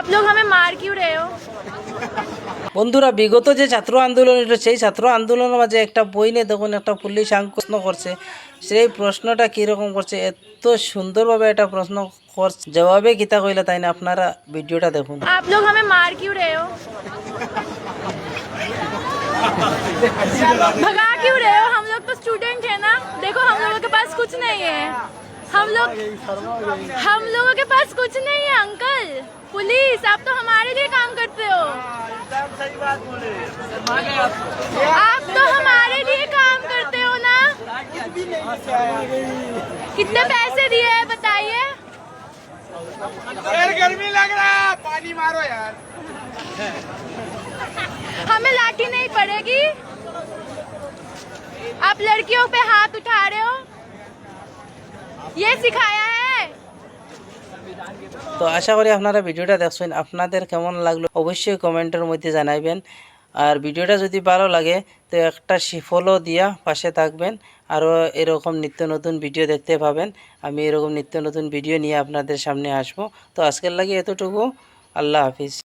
आप लोग हमें मार क्यों रहे हो? বন্ধুরা বিগত যে ছাত্র আন্দোলন এটা সেই ছাত্র আন্দোলনের মাঝে একটা বই নিয়ে দেখুন একটা পুলিশ প্রশ্ন করছে সেই প্রশ্নটা কীরকম করছে এত সুন্দরভাবে একটা প্রশ্ন করছে জবাবে কিতা কইলে তাই না আপনারা ভিডিওটা দেখুন आप लोग हमें मार क्यों रहे हो? भगा क्यों रहे हो? हम लोग तो स्टूडेंट है ना। देखो हम लोगों के पास कुछ नहीं है। हम लोगों के पास कुछ नहीं है अंकल। पुलिस आप तो हमारे लिए काम करते हो। सही बात बोले। आप तो हमारे लिए काम करते हो ना। कितने पैसे दिए हैं बताइए। यार गर्मी लग रहा है, पानी मारो यार। हमें लाठी नहीं पड़ेगी। आप लड़कियों पे हाथ उठा रहे हो, ये सिखाया है। তো আশা করি আপনারা ভিডিওটা দেখছেন আপনাদের কেমন লাগলো অবশ্যই কমেন্টের মধ্যে জানাবেন আর ভিডিওটা যদি ভালো লাগে তো একটা ফলো দিয়া পাশে থাকবেন আরও এরকম নিত্য নতুন ভিডিও দেখতে পাবেন আমি এরকম নিত্য নতুন ভিডিও নিয়ে আপনাদের সামনে আসব তো আজকের লাগে এতটুকু আল্লাহ হাফিজ।